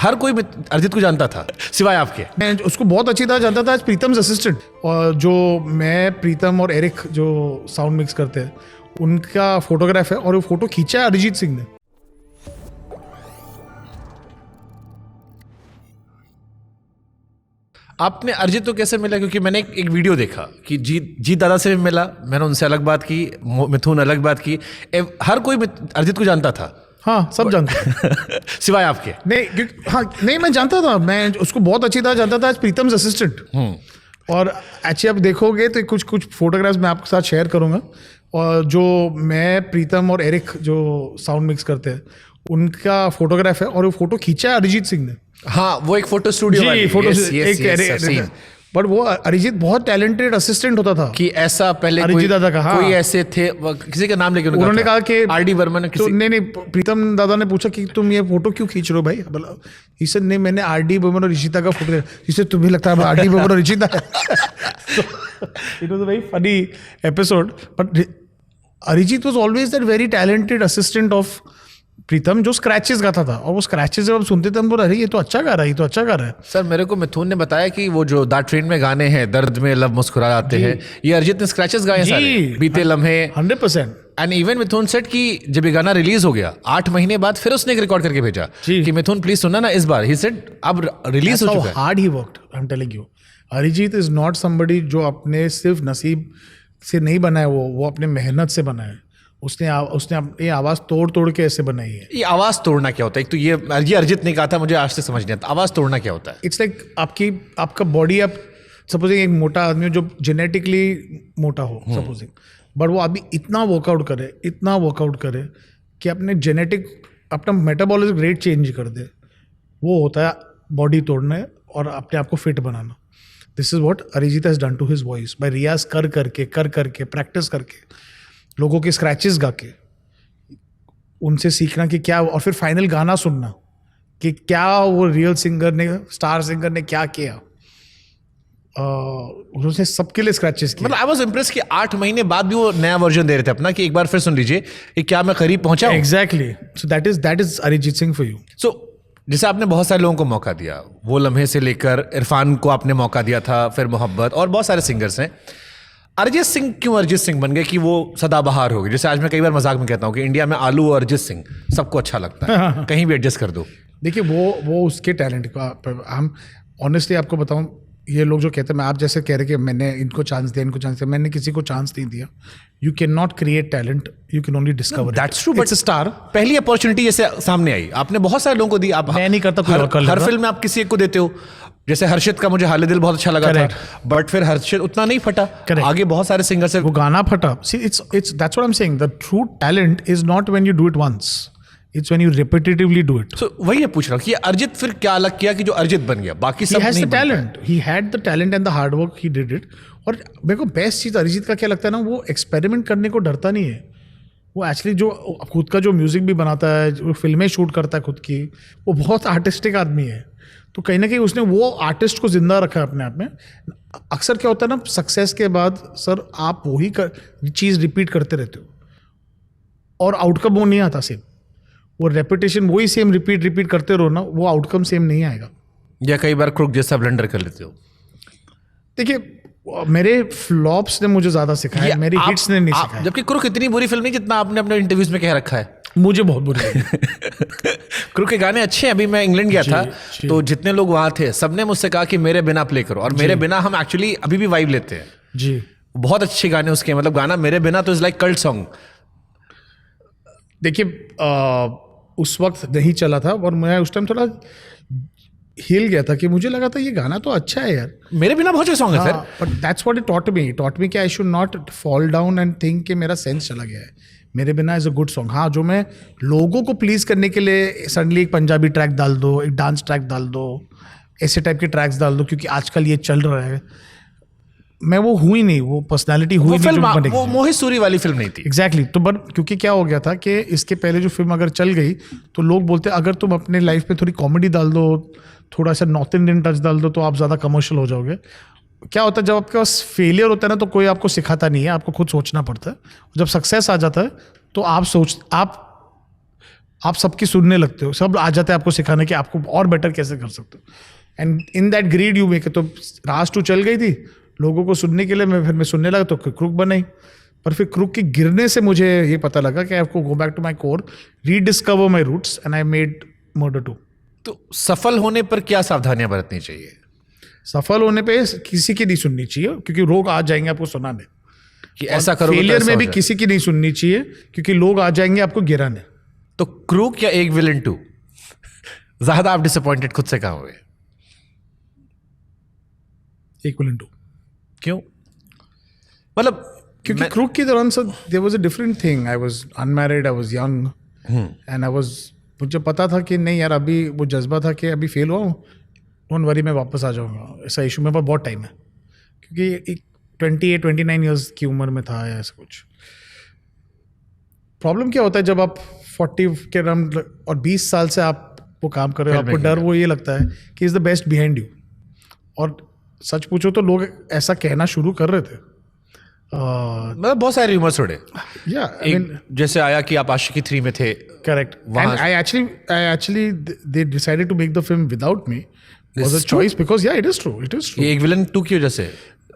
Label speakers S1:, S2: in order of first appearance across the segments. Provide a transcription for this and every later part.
S1: हर कोई अरिजीत को जानता था सिवाय आपके।
S2: मैं उसको बहुत अच्छी तरह जानता था एज प्रीतम्स असिस्टेंट, और जो मैं प्रीतम और एरिक जो साउंड मिक्स करते हैं उनका फोटोग्राफ है, और वो फोटो खींचा है अरिजीत सिंह ने।
S1: आपने अरिजीत को कैसे मिला? क्योंकि मैंने एक वीडियो देखा कि जीत दादा से भी मिला, मैंने उनसे अलग बात की, मिथुन अलग बात की, हर कोई अरिजीत को जानता था।
S2: हाँ, सब जानते
S1: सिवाय आपके।
S2: नहीं, हाँ नहीं, मैं जानता था, मैं उसको बहुत अच्छी तरह जानता था एज प्रीतम्स असिस्टेंट। और एक्चुअली आप देखोगे तो कुछ फोटोग्राफ्स मैं आपके साथ शेयर करूंगा, और जो मैं प्रीतम और एरिक जो साउंड मिक्स करते हैं उनका फोटोग्राफ है, और वो फोटो खींचा है अरिजीत सिंह ने।
S1: हाँ, वो एक फोटो स्टूडियो वाली।
S2: फोटो
S1: yes,
S2: बट वो अरिजीत बहुत टैलेंटेड असिस्टेंट होता था
S1: कि ऐसा पहले
S2: अरिजीत दादा का। हाँ,
S1: कोई ऐसे थे, किसी का नाम लेके
S2: उन्होंने कहा कि
S1: आर.डी. बर्मन ने
S2: तो नहीं, प्रीतम दादा ने पूछा कि तुम ये फोटो क्यों खींच रहे हो भाई? बोला इसे नहीं, मैंने आर.डी. बर्मन और ऋषिता का फोटो, जिससे तुम्हें लगता है आर.डी. बर्मन और ऋषिता है। It was a very funny episode, but Arijit was always that very talented assistant of Pritam जो स्क्रैचेस गाता था, और वो स्क्रैचेस जब हम सुनते थे हम बोल अरे ये तो अच्छा गा रहा है, ये तो अच्छा गा रहा है।
S1: सर मेरे को मिथुन ने बताया कि वो जो दा ट्रेन में गाने हैं, दर्द में लब मुस्कुरा जाते हैं, ये अरिजीत ने स्क्रैचेस गाए सारे, बीते लम्हे।
S2: 100%।
S1: एंड इवन मिथुन सेट कि जब ये गाना रिलीज हो गया 8 महीने बाद फिर उसने एक रिकॉर्ड करके भेजा कि मिथुन प्लीज सुनना ना इस बार। ही सेड अब रिलीज हो चुका है।
S2: Hard he worked, I am telling you. Arijit is not somebody जो अपने सिर्फ नसीब से नहीं बनाया, वो अपने मेहनत से बनाया है। उसने अपनी आवाज तोड़ के ऐसे बनाई है।
S1: ये आवाज तोड़ना क्या होता है? एक तो ये अरिजीत ने कहा था, मुझे आज से समझ नहीं आता आवाज तोड़ना क्या होता है।
S2: इट्स लाइक आपका बॉडी, आप सपोजिंग एक मोटा आदमी हो जो जेनेटिकली मोटा हो सपोजिंग, बट वो अभी इतना वर्कआउट करे कि अपना मेटाबॉलिज्म रेट चेंज कर दे, वो होता है बॉडी तोड़ना और अपने आप को फिट बनाना। This is what Arijit has done to his voice by रियाज कर करके प्रैक्टिस करके, लोगों के स्क्रैचेस गा के, उनसे सीखना कि क्या, और फिर फाइनल गाना सुनना कि क्या वो रियल सिंगर ने, स्टार सिंगर ने क्या किया। उसने सबके लिए स्क्रैचेस किए।
S1: मतलब आई वाज इम्प्रेस कि 8 महीने बाद भी वो नया वर्जन दे रहे थे अपना, कि एक बार फिर सुन लीजिए कि क्या मैं करीब पहुंचा हूं।
S2: Exactly, so that is Arijit Singh for you.
S1: So जैसे आपने बहुत सारे लोगों को मौका दिया, वो लम्हे से लेकर इरफान को आपने मौका दिया था, फिर मोहब्बत, और बहुत सारे सिंगर्स हैं। अरिजीत सिंह क्यों अरिजीत सिंह बन गए कि वो सदाबहार हो गए? जैसे आज मैं कई बार मजाक में कहता हूँ कि इंडिया में आलू और अरिजीत सिंह सबको अच्छा लगता है, कहीं भी एडजस्ट कर दो।
S2: देखिए वो उसके टैलेंट का, हम ऑनेस्टली आपको बताऊं, ये लोग जो कहते हैं, मैं आप जैसे कह रहे कि मैंने इनको चांस दिया, मैंने किसी को चांस नहीं दिया। You can not create talent, you can only discover.
S1: That's true, but star पहली अपॉर्चुनिटी जैसे सामने आई, आपने बहुत सारे लोगों को दी। आप
S2: मैं नहीं करता,
S1: हर फिल्म में आप किसी एक को देते हो। जैसे हर्षित का मुझे हाले दिल बहुत अच्छा लगा था, बट फिर हर्षित उतना नहीं फटा। आगे बहुत सारे सिंगर से
S2: वो गाना फटा। See, it's that's what I'm saying. The true talent is not when you do it once. It's when you repetitively do it.
S1: So वही मैं पूछ रहा हूँ कि अरिजीत फिर क्या अलग किया कि जो अरिजीत बन गया, बाकी सब नहीं बन गया।
S2: He had the talent and the hard work. He did it. और मेरे को बेस्ट चीज़ अरिजीत का क्या लगता है ना, वो एक्सपेरिमेंट करने को डरता नहीं है। वो एक्चुअली जो खुद का जो म्यूजिक भी बनाता है, जो फिल्में शूट करता है खुद की, वो बहुत आर्टिस्टिक आदमी है। तो कहीं ना कहीं उसने वो आर्टिस्ट को जिंदा रखा है अपने आप में। अक्सर क्या होता है ना, सक्सेस के बाद सर आप वही चीज़ रिपीट करते रहते हो और आउटकम वो नहीं आता सेम। वो रेपिटेशन, वही सेम रिपीट करते रहो ना, वो आउटकम सेम नहीं आएगा।
S1: या कई बार क्रुक जैसा ब्लंडर कर लेते हो।
S2: देखिए मेरे फ्लॉप्स ने मुझे ज़्यादा सिखाया, मेरी हिट्स ने नहीं सिखाया।
S1: जबकि क्रुक इतनी बुरी फिल्म नहीं जितना आपने अपने इंटरव्यूज में कह रखा है।
S2: मुझे बहुत बुरी लगी।
S1: क्रू के गाने अच्छे हैं। अभी मैं इंग्लैंड गया था, तो जितने लोग वहां थे सबने मुझसे कहा कि मेरे बिना प्ले करो, और मेरे बिना हम एक्चुअली अभी भी वाइब लेते हैं
S2: जी।
S1: बहुत अच्छे गाने उसके, मतलब गाना मेरे बिना तो इज लाइक कल्ट सॉन्ग।
S2: देखिए उस वक्त नहीं चला था, और मैं उस टाइम थोड़ा हिल गया था कि मुझे लगा था ये गाना तो अच्छा है यार,
S1: मेरे बिना बहुत अच्छा सॉन्ग है sir.
S2: But that's what it taught me कि I should not fall down and think कि मेरा सेंस चला गया है। मेरे बिना इज़ अ गुड सॉन्ग। हाँ, जो मैं लोगों को प्लीज़ करने के लिए सडनली एक पंजाबी ट्रैक डाल दो, एक डांस ट्रैक डाल दो, ऐसे टाइप के ट्रैक्स डाल दो क्योंकि आजकल ये चल रहा है, मैं वो हुई नहीं, वो पर्सनालिटी हुई नहीं।
S1: वो मोहित सूरी वाली फिल्म नहीं थी।
S2: एग्जैक्टली। तो बट क्योंकि क्या हो गया था कि इसके पहले जो फिल्म अगर चल गई तो लोग बोलते अगर तुम अपने लाइफ में थोड़ी कॉमेडी डाल दो, थोड़ा सा नॉर्थ इंडियन टच डाल दो, तो आप ज़्यादा कमर्शियल हो जाओगे। क्या होता है जब आपके पास फेलियर होता है ना, तो कोई आपको सिखाता नहीं है, आपको खुद सोचना पड़ता है। जब सक्सेस आ जाता है तो आप सबकी सुनने लगते हो, सब आ जाते हैं आपको सिखाने कि आपको और बेटर कैसे कर सकते हो, and in that grid you make. तो राज 2 चल गई थी लोगों को सुनने के लिए, मैं सुनने लगा तो क्रुक बनाई। पर फिर क्रुक के गिरने से मुझे ये पता लगा कि I have to go back to my core, rediscover my roots, and I made murder 2।
S1: तो सफल होने पर क्या सावधानियां बरतनी चाहिए?
S2: सफल होने पे किसी की नहीं सुननी चाहिए, क्योंकि लोग आ जाएंगे आपको सुनाने
S1: कि ऐसा करोगे तो
S2: फेलियर
S1: ऐसा
S2: में
S1: हो
S2: भी
S1: जाए।
S2: किसी की नहीं सुननी चाहिए, क्योंकि लोग आ जाएंगे आपको गिराने।
S1: तो क्रूक या एक विलन 2, ज्यादा आप डिसअपॉइंटेड खुद से कहाँ हुए?
S2: एक विलन 2,
S1: क्यों? मतलब
S2: क्योंकि क्रूक के दौरान sir there was a different thing. I was unmarried, I was young, and I was, मुझे पता था कि नहीं यार, अभी वो जज्बा था कि अभी फेल हुआ हूँ, डोंट वरी, मैं वापस आ जाऊंगा। ऐसा इशू मेरे पास बहुत टाइम है, क्योंकि एक 29 ईयर्स की उम्र में था या ऐसा कुछ। प्रॉब्लम क्या होता है जब आप 40 के अराउंड और 20 साल से आप वो काम कर रहे हो, आपको डर वो ये लगता है कि is the best behind you. और सच पूछो तो लोग ऐसा कहना शुरू कर रहे थे।
S1: मतलब बहुत सारे रूमर्स उड़े।
S2: या
S1: एक जैसे आया कि आप आशिकी 3 में थे।
S2: correct, and I actually they decided to make the film without me was a
S1: is true?
S2: choice, because yeah, it is true
S1: ये एक विलन 2 की वजह से।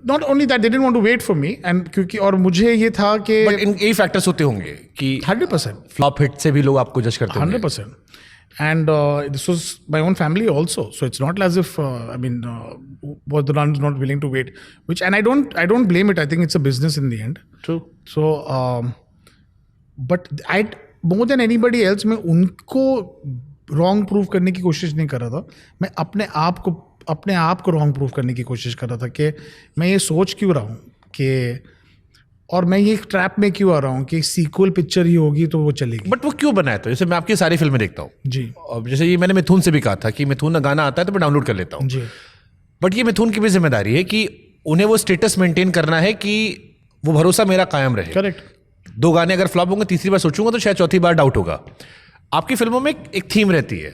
S2: not only that, they didn't want to wait for me, and क्योंकि और मुझे ये था कि
S1: बट इन यही फैक्टर्स होते होंगे कि
S2: 100%
S1: फ्लॉप हिट से भी लोग आपको जज करते होंगे।
S2: 100%, and this was my own family also, so it's not as if was the ones not willing to wait, which, and I don't blame it. I think it's a business in the end.
S1: True.
S2: So but I more than anybody else, मैं उनको wrong prove करने की कोशिश नहीं कर रहा था, मैं अपने आप को रॉन्ग प्रूव करने की कोशिश कर रहा था कि मैं ये सोच क्यों रहा हूँ कि, और मैं ये ट्रैप में क्यों आ रहा हूँ कि सीक्वल पिक्चर ही होगी तो वो चलेगी।
S1: बट वो क्यों बनाया? तो जैसे मैं आपकी सारी फिल्में देखता हूँ,
S2: जी
S1: और जैसे ये मैंने मिथुन से भी कहा था कि मिथुन का गाना आता है तो मैं डाउनलोड कर लेता हूँ।
S2: जी
S1: बट ये मिथुन की भी जिम्मेदारी है कि उन्हें वो स्टेटस मेंटेन करना है कि वो भरोसा मेरा कायम रहे।
S2: करेक्ट।
S1: 2 गाने अगर फ्लॉप होंगे, तीसरी बार सोचूंगा तो शायद चौथी बार डाउट होगा। आपकी फिल्मों में एक थीम रहती है।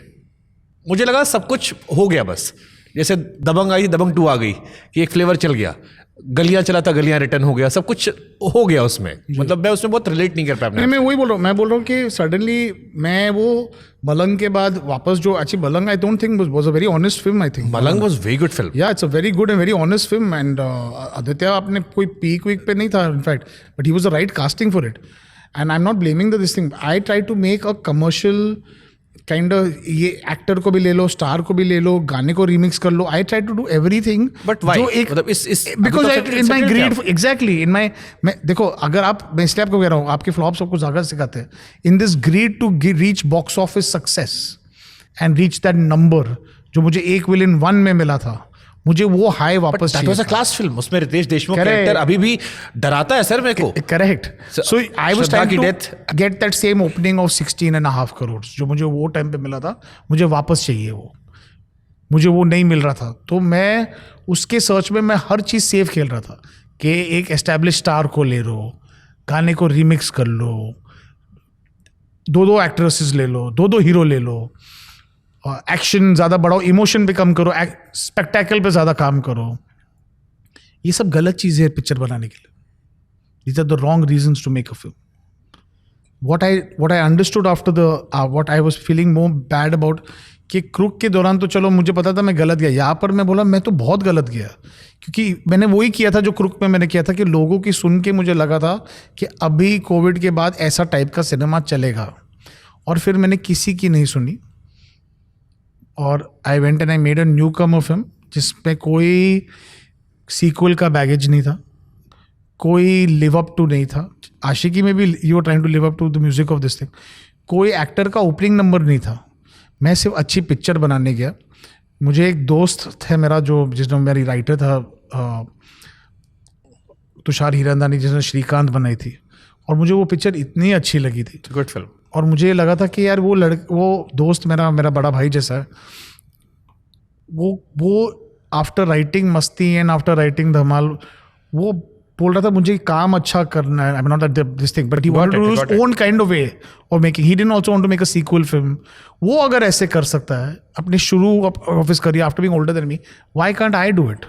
S1: मुझे लगा सब कुछ हो गया बस, जैसे दबंग आई, दबंग 2 आ गई कि एक फ्लेवर चल गया, गलियां चला था, गलियां रिटर्न हो गया, सब कुछ हो गया उसमें। मतलब मैं उसमें बहुत रिलेट नहीं कर पाया।
S2: नहीं, मैं वही बोल रहा हूँ, मैं बोल रहा हूँ कि सडनली मैं वो मलंग के बाद वापस जो अच्छी Malang, I don't think was a very honest film. I think
S1: Malang was very good film.
S2: Yeah it's a very good and very honest film, and Aditya आपने कोई पीक वीक पे नहीं था in fact, but he was the right casting for it, and I am not blaming this thing. I try to make a commercial kind of, ये actor को भी ले लो, star को भी ले लो, गाने को रीमिक्स कर लो, I try to do everything.
S1: But why?
S2: जो एक
S1: मतलब इस
S2: बिकॉज इन माई ग्रीड,
S1: क्या?
S2: एग्जैक्टली इन माई, मैं देखो, अगर आप, मैं इसलिए आपको कह रहा हूँ, आपके फ्लॉप्स आपको ज्यादा सिखाते हैं in this greed to reach box office success and reach that number जो मुझे एक विलन 1 में मिला था, मुझे वो हाई वापस
S1: that was a class film. उसमें रितेश देशमुख कैरेक्टर अभी भी डराता है सर मेरे को।
S2: Correct. So I was
S1: Shraddha की
S2: trying
S1: death-
S2: to get that same opening of 16.5 crore जो मुझे वो टाइम पे मिला था, मुझे वापस चाहिए वो, मुझे वो नहीं मिल रहा था। तो मैं उसके सर्च में मैं हर चीज़ सेफ खेल रहा था कि एक एस्टैब्लिश स्टार को ले लो, गाने को रीमिक्स कर लो, 2 एक्ट्रेसेस ले लो, 2 हीरो ले लो, एक्शन ज़्यादा बढ़ाओ, इमोशन पे कम करो, स्पेक्टेकल पे ज़्यादा काम करो। ये सब गलत चीज़ें है पिक्चर बनाने के लिए। These are the wrong reasons to make a film. What I understood after what I was feeling more bad about, कि क्रूक के दौरान तो चलो मुझे पता था मैं गलत गया, यहाँ पर मैं बोला मैं तो बहुत गलत गया, क्योंकि मैंने वही किया था जो क्रूक में मैंने किया था, कि लोगों की सुन के मुझे लगा था कि अभी कोविड के बाद ऐसा टाइप का सिनेमा चलेगा, और फिर मैंने किसी की नहीं सुनी, और I went and I made a new Qamar film जिसमें कोई सीक्वल का बैगेज नहीं था, कोई लिव अप टू नहीं था। आशिकी में भी you are trying to live up to the music of this thing, कोई एक्टर का ओपनिंग नंबर नहीं था, मैं सिर्फ अच्छी पिक्चर बनाने गया। मुझे एक दोस्त थे मेरा जो, जिसने मेरी राइटर था तुषार हीरंदानी, जिसने श्रीकांत बनाई थी, और मुझे वो पिक्चर इतनी अच्छी लगी थी,
S1: गुड फिल्म।
S2: और मुझे लगा था कि यार वो दोस्त मेरा बड़ा भाई जैसा है, वो after writing Masti and after writing Dhamaal, वो बोल रहा था मुझे काम अच्छा करना है, I am not that this thing, but he wanted to do his own kind of way of making, he didn't also want to make a sequel film. वो अगर ऐसे कर सकता है अपने शुरू of his career after being older than me, why can't I do it?